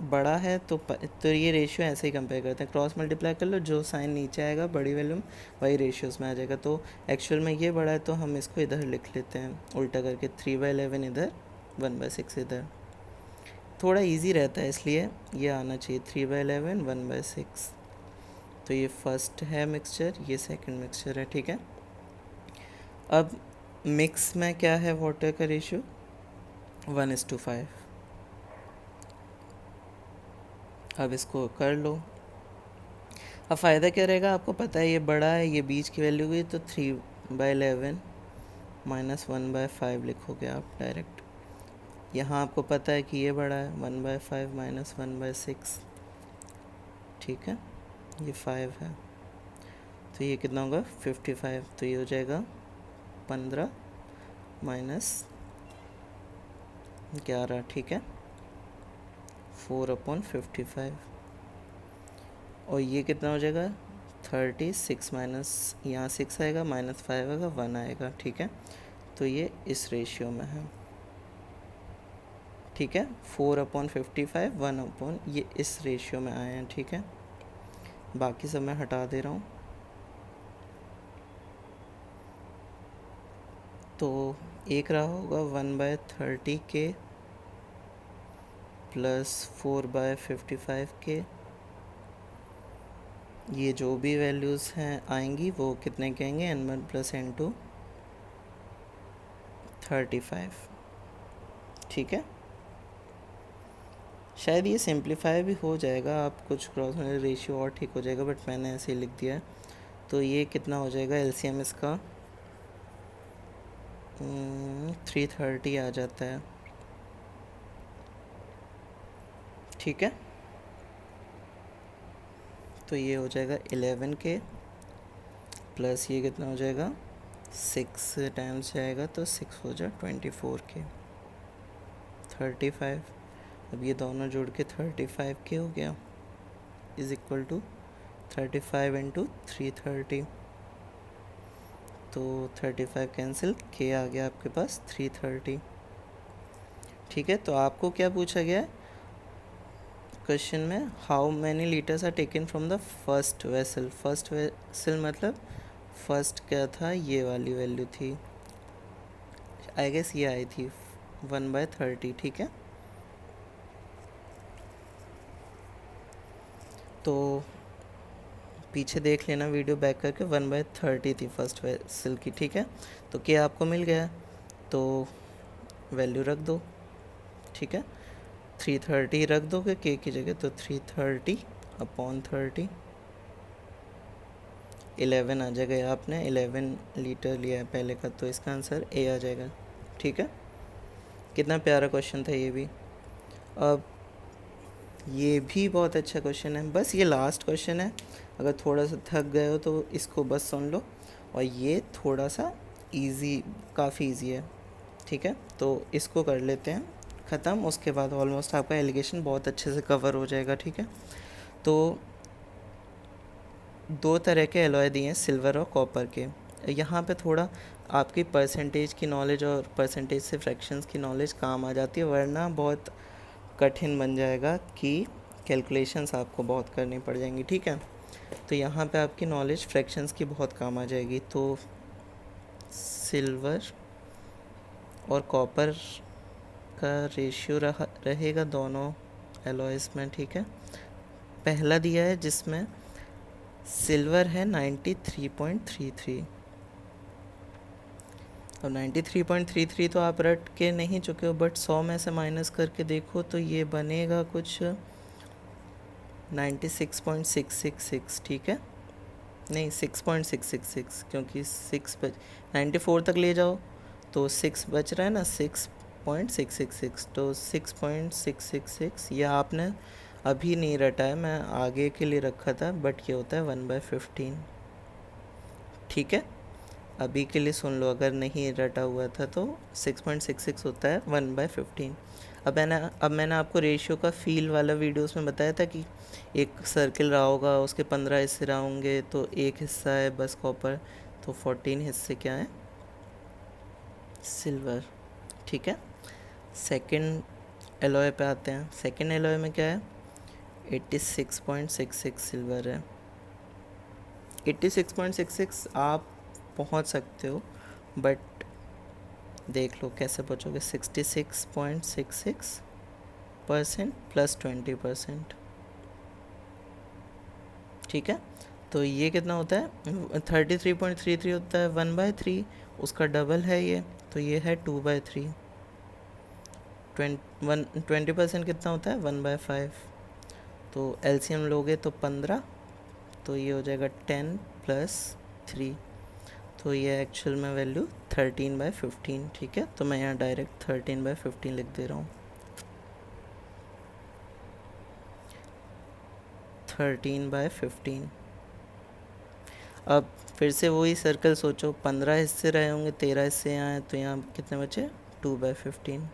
बड़ा है तो ये रेशियो ऐसे ही कंपेयर करते हैं, क्रॉस मल्टीप्लाई कर लो, जो साइन नीचे आएगा बड़ी वैल्यू में वही रेशियोज़ में आ जाएगा। तो एक्चुअल में ये बड़ा है तो हम इसको इधर लिख लेते हैं उल्टा करके, 3/11 इधर, 1/6 इधर। थोड़ा इजी रहता है इसलिए ये आना चाहिए, 3/11 1/6। तो ये फर्स्ट है मिक्सचर, ये सेकंड मिक्सचर है, ठीक है। अब मिक्स में क्या है वाटर का रेशियो, 1:5। अब इसको कर लो। अब फ़ायदा क्या रहेगा, आपको पता है ये बड़ा है, ये बीच की वैल्यू हुई, तो 3/11 - 1/5 लिखोगे आप डायरेक्ट। यहाँ आपको पता है कि ये बड़ा है, 1/5 - 1/6, ठीक है, ये 5 है, तो ये कितना होगा 55। तो ये हो जाएगा 15 - 11, ठीक है, 4/55। और ये कितना हो जाएगा 36 माइनस, यहाँ 6 आएगा, -5 आएगा, 1 आएगा, ठीक है। तो ये इस रेशियो में है, ठीक है, 4/55, 1/, ये इस रेशियो में आए हैं, ठीक है। बाकी सब मैं हटा दे रहा हूँ। तो एक रहा होगा 1/30 के प्लस 4/55 के, ये जो भी वैल्यूज़ हैं आएंगी वो कितने कहेंगे, N1 + N2 35, ठीक है। शायद ये सिंप्लीफाई भी हो जाएगा, आप कुछ क्रॉस रेशियो और ठीक हो जाएगा, बट मैंने ऐसे ही लिख दिया है। तो ये कितना हो जाएगा LCM इसका, 330 आ जाता है, ठीक है। तो ये हो जाएगा 11 के प्लस ये कितना हो जाएगा 6 टाइम्स जाएगा तो 6 हो जाए 24K, 35। अब ये दोनों जोड़ के 35K हो गया, इज़ इक्वल टू 35 इंटू 330। तो 35 कैंसिल, K आ गया आपके पास 330। ठीक है, तो आपको क्या पूछा गया है क्वेश्चन में, how many litres are taken from the first vessel. First vessel मतलब फर्स्ट क्या था, ये वाली वैल्यू थी, आई गेस ये आई थी 1/30। ठीक है, तो पीछे देख लेना वीडियो बैक करके, 1/30 थी फर्स्ट वेसल की। ठीक है, तो क्या आपको मिल गया, तो वैल्यू रख दो। ठीक है, 330 रख दोगे के की जगह, तो 330/30, 11 आ जाएगा। आपने 11 लीटर लिया है पहले का, तो इसका आंसर ए आ जाएगा। ठीक है, कितना प्यारा क्वेश्चन था ये भी। अब ये भी बहुत अच्छा क्वेश्चन है, बस ये लास्ट क्वेश्चन है, अगर थोड़ा सा थक गए हो तो इसको बस सुन लो, और ये थोड़ा सा इजी, काफ़ी इजी है। ठीक है, तो इसको कर लेते हैं ख़त्म, उसके बाद ऑलमोस्ट आपका एलिगेशन बहुत अच्छे से कवर हो जाएगा। ठीक है, तो दो तरह के एलॉय दिए हैं, सिल्वर और कॉपर के। यहाँ पे थोड़ा आपकी परसेंटेज की नॉलेज और परसेंटेज से फ्रैक्शंस की नॉलेज काम आ जाती है, वरना बहुत कठिन बन जाएगा कि कैलकुलेशंस आपको बहुत करनी पड़ जाएंगी। ठीक है, तो यहाँ पे आपकी नॉलेज फ्रैक्शंस की बहुत काम आ जाएगी। तो सिल्वर और कॉपर का रेशियो रहेगा दोनों एलॉयज़ में। ठीक है, पहला दिया है जिसमें सिल्वर है 93.33। अब 93.33 तो आप रट के नहीं चुके हो, बट 100 में से माइनस करके देखो तो ये बनेगा कुछ 96.666। ठीक है, नहीं 6.666, क्योंकि 94 तक ले जाओ तो 6 बच रहा है ना, 6.666, तो 6.666 यह आपने अभी नहीं रटा है, मैं आगे के लिए रखा था, बट ये होता है 1/15। ठीक है, अभी के लिए सुन लो, अगर नहीं रटा हुआ था तो 6.66 होता है 1/15। अब मैंने आपको रेशियो का फील वाला वीडियो उसमें बताया था कि एक सर्किल रहा होगा, उसके 15 हिस्से रहा होंगे, तो एक हिस्सा है बस कॉपर, तो 14 हिस्से क्या है, सिल्वर। ठीक है, सेकंड एलॉय पे आते हैं। सेकंड एलॉय में क्या है, 86.66 सिल्वर है। 86.66 आप पहुंच सकते हो, बट देख लो कैसे पहुंचोगे। 66.66% प्लस 20%। ठीक है, तो ये कितना होता है, 33.33 होता है 1/3, उसका डबल है ये, तो ये है 2/3। 20% कितना होता है 1/5, तो एलसीएम लोगे तो 15, तो ये हो जाएगा 10 प्लस 3, तो ये एक्चुअल में वैल्यू 13/15। ठीक है, तो मैं यहाँ डायरेक्ट 13/15 लिख दे रहा हूँ, 13/15। अब फिर से वही सर्कल सोचो, 15 हिस्से रहे होंगे, 13 हिस्से यहाँ हैं, तो यहाँ कितने बचे, 2/15।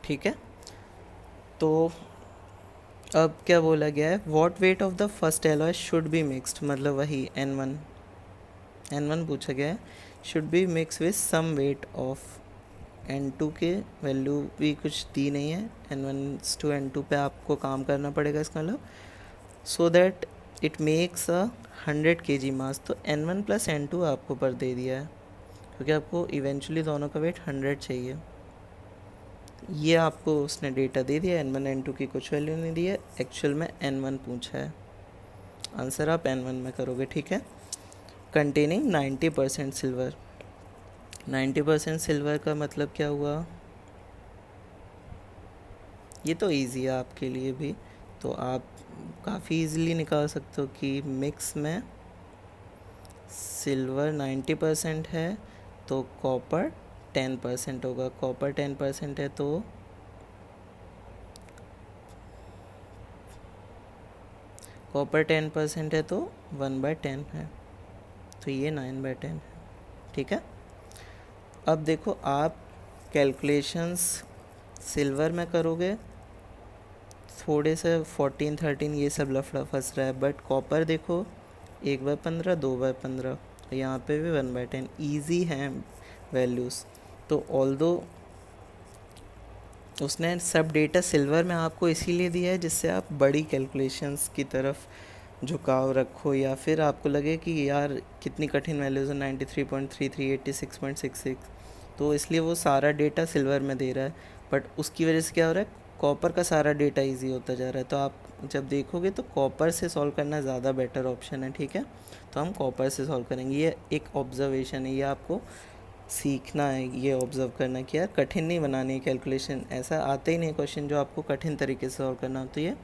ठीक है, तो अब क्या बोला गया है, what weight of the first alloy should be mixed, मतलब वही N1 पूछा गया है, should be mix with some weight of. N2 के वैल्यू भी कुछ दी नहीं है, N1 to N2 पे आपको काम करना पड़ेगा इसका मतलब, so that it makes 100 kg मास। तो N1 प्लस N2 आपको पर दे दिया है, क्योंकि आपको इवेंचुअली दोनों का वेट 100 चाहिए। ये आपको उसने डेटा दे दिया, N1 N2 की कुछ वैल्यू नहीं दी है, एक्चुअल में N1 पूछा है, आंसर आप N1 में करोगे। ठीक है, कंटेनिंग 90% सिल्वर। 90% सिल्वर का मतलब क्या हुआ, ये तो इजी है आपके लिए भी, तो आप काफ़ी इजीली निकाल सकते हो कि मिक्स में सिल्वर 90% है तो कॉपर 10% होगा। कॉपर 10% है तो कॉपर 10% है तो 1/10 है, तो ये 9/10 है, ठीक है। अब देखो आप कैलकुलेशंस सिल्वर में करोगे, थोड़े से 14-13 ये सब लफड़ा फंस रहा है, बट कॉपर देखो 1/15, 2/15, यहाँ पे भी 1/10 ईजी हैं वैल्यूज़। तो ऑल्दो उसने सब डेटा सिल्वर में आपको इसीलिए दिया है जिससे आप बड़ी कैलकुलेशंस की तरफ झुकाव रखो, या फिर आपको लगे कि यार कितनी कठिन वैल्यूज़ है 93.33, 86.66, तो इसलिए वो सारा डेटा सिल्वर में दे रहा है। बट उसकी वजह से क्या हो रहा है, कॉपर का सारा डेटा इजी होता जा रहा है। तो आप जब देखोगे तो कॉपर से सॉल्व करना ज़्यादा बेटर ऑप्शन है, ठीक है। तो हम कॉपर से सॉल्व करेंगे। ये एक ऑब्जर्वेशन है, ये आपको सीखना है, ये ऑब्ज़र्व करना कि यार कठिन नहीं बनानी है कैलकुलेशन। ऐसा आता ही नहीं क्वेश्चन जो आपको कठिन तरीके से सॉल्व करना हो, तो ये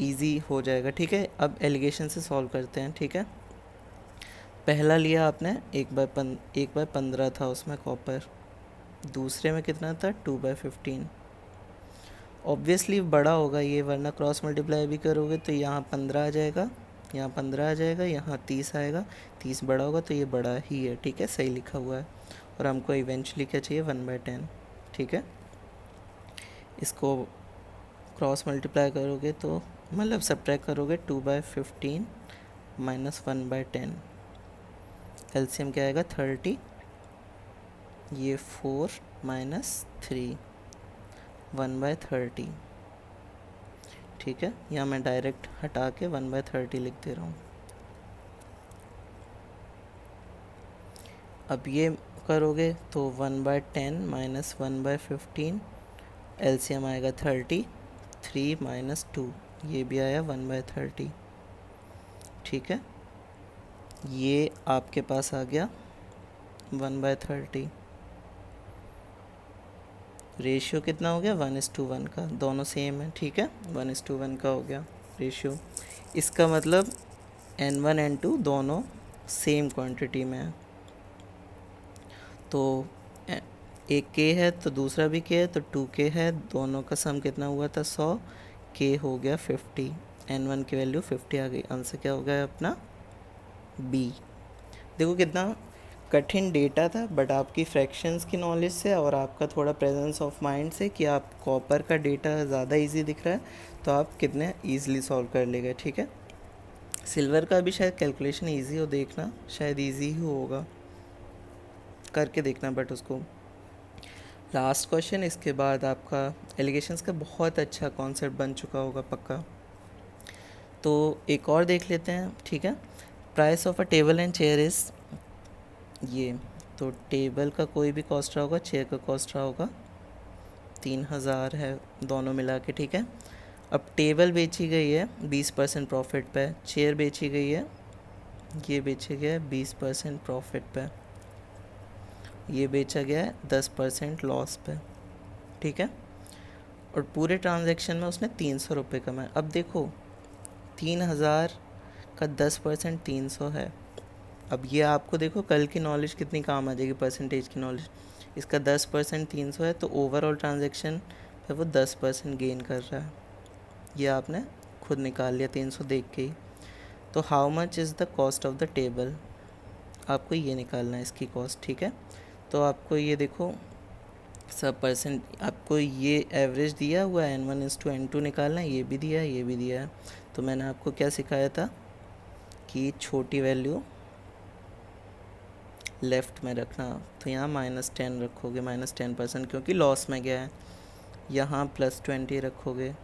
इजी हो जाएगा, ठीक है। अब एलिगेशन से सॉल्व करते हैं, ठीक है। पहला लिया आपने 1/15 था उसमें कॉपर, दूसरे में कितना था 2/15। ऑब्वियसली बड़ा होगा ये, वरना क्रॉस मल्टीप्लाई भी करोगे तो यहाँ 15 आ जाएगा, यहाँ 15 आ जाएगा, यहाँ 30 आएगा, 30 बड़ा होगा तो ये बड़ा ही है, ठीक है, सही लिखा हुआ है। और हमको इवेंचुअली क्या चाहिए 1/10, ठीक है। इसको क्रॉस मल्टीप्लाई करोगे तो मतलब सब्ट्रैक्ट करोगे 2/15 माइनस 1/10, एलसीएम क्या आएगा 30, ये 4 माइनस 3, 1/30, ठीक है। यहाँ मैं डायरेक्ट हटा के 1/30 लिख दे रहा हूँ। अब ये करोगे तो 1/10 माइनस 1/15, एलसीएम आएगा 30, 3 माइनस 2, ये भी आया 1/30, ठीक है। ये आपके पास आ गया 1/30। रेशियो कितना हो गया 1:1 का, दोनों सेम है, ठीक है, 1:1 का हो गया रेशियो। इसका मतलब N1 N2 दोनों सेम क्वांटिटी में है। तो एक K है तो दूसरा भी K है, तो 2K है, दोनों का सम कितना हुआ था 100, K हो गया 50, N1 की वैल्यू 50 आ गई। आंसर क्या हो गया अपना B। देखो कितना कठिन डेटा था, बट आपकी फ्रैक्शंस की नॉलेज से और आपका थोड़ा प्रेजेंस ऑफ माइंड से कि आप कॉपर का डेटा ज़्यादा इजी दिख रहा है, तो आप कितने ईजिली सॉल्व कर लेंगे, ठीक है। सिल्वर का भी शायद कैलकुलेशन इजी हो, देखना शायद इजी ही होगा, करके देखना। बट उसको लास्ट क्वेश्चन, इसके बाद आपका एलिगेशंस का बहुत अच्छा कॉन्सेप्ट बन चुका होगा पक्का। तो एक और देख लेते हैं, ठीक है। Price of a table and chair is, ये तो टेबल का कोई भी कॉस्ट रहा होगा, चेयर का कॉस्ट रहा होगा 3000 है दोनों मिला के, ठीक है। अब टेबल बेची गई है 20% प्रॉफिट पे, चेयर बेची गई है, ये बेचा गया है 20% प्रॉफिट पे, ये बेचा गया है 10% लॉस पे, ठीक है। और पूरे ट्रांजैक्शन में उसने 300 रुपये कमाए। अब देखो 3000 का 10% 300 है। अब ये आपको देखो कल की नॉलेज कितनी काम आ जाएगी, परसेंटेज की नॉलेज। इसका 10% 300 है, तो ओवरऑल ट्रांजैक्शन पे वो 10% गेन कर रहा है। ये आपने खुद निकाल लिया 300 देख के ही। तो how much is the cost of the table, आपको ये निकालना है इसकी कॉस्ट, ठीक है। तो आपको ये देखो सब परसेंट, आपको ये एवरेज दिया हुआ है N1:N2 निकालना है, ये भी दिया है, ये भी दिया है। तो मैंने आपको क्या सिखाया था कि छोटी वैल्यू लेफ़्ट में रखना, तो यहाँ -10 रखोगे, -10% क्योंकि लॉस में गया है। यहाँ +20 रखोगे,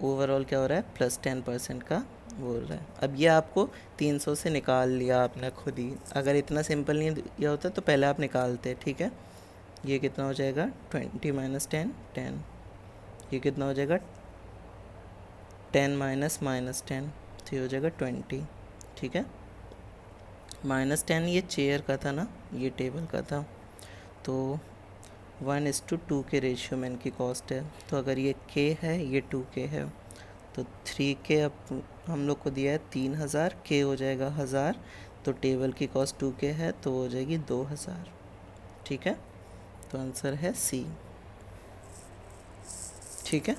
ओवरऑल क्या हो रहा है +10% का बोल रहा है। अब ये आपको 300 से निकाल लिया आपने खुद ही, अगर इतना सिंपल नहीं दिया होता तो पहले आप निकालते, ठीक है। ये कितना हो जाएगा 20 - 10 10, ये कितना हो जाएगा 10 - -10, तो ये हो जाएगा 20, ठीक है। -10 ये चेयर का था ना, ये टेबल का था, तो 1:2 के रेशियो में इनकी कॉस्ट है। तो अगर ये K है, ये 2K है, तो 3K अब हम लोग को दिया है 3000, K हो जाएगा 1000, तो टेबल की कॉस्ट 2K है, तो हो जाएगी 2000, ठीक है। तो आंसर है C, ठीक है।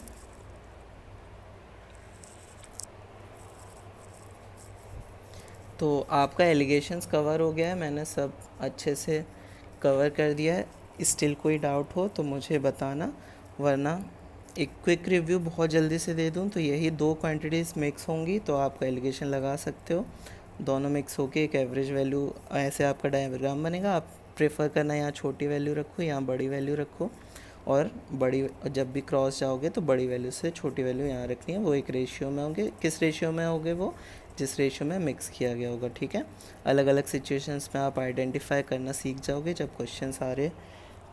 तो आपका एलिगेशंस कवर हो गया है, मैंने सब अच्छे से कवर कर दिया है। स्टिल कोई डाउट हो तो मुझे बताना, वरना एक क्विक रिव्यू बहुत जल्दी से दे दूं तो यही दो क्वांटिटीज़ मिक्स होंगी तो आपका एलिगेशन लगा सकते हो। दोनों मिक्स होके एक एवरेज वैल्यू, ऐसे आपका डायग्राम बनेगा। आप प्रेफर करना यहाँ छोटी वैल्यू रखो, यहाँ बड़ी वैल्यू रखो, और बड़ी जब भी क्रॉस जाओगे तो बड़ी वैल्यू से छोटी वैल्यू यहाँ रखनी है। वो एक रेशियो में होंगे। किस रेशियो में होंगे? वो जिस रेशियो में मिक्स किया गया होगा, ठीक है। अलग अलग सिचुएशंस में आप आइडेंटिफाई करना सीख जाओगे जब क्वेश्चन सारे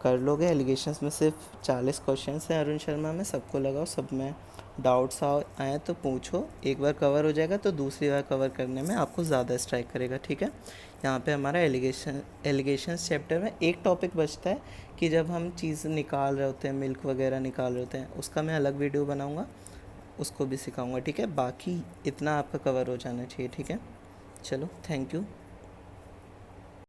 कर लोगे। एलिगेशंस में सिर्फ 40 क्वेश्चंस हैं अरुण शर्मा में, सबको लगाओ, सब में डाउट्स आए तो पूछो। एक बार कवर हो जाएगा तो दूसरी बार कवर करने में आपको ज़्यादा स्ट्राइक करेगा, ठीक है। यहाँ पे हमारा एलिगेशंस चैप्टर में एक टॉपिक बचता है कि जब हम चीज़ निकाल रहे होते हैं, मिल्क वगैरह निकाल रहे होते हैं, उसका मैं अलग वीडियो बनाऊँगा, उसको भी सिखाऊँगा, ठीक है। बाकी इतना आपका कवर हो जाना चाहिए, ठीक है। चलो, थैंक यू।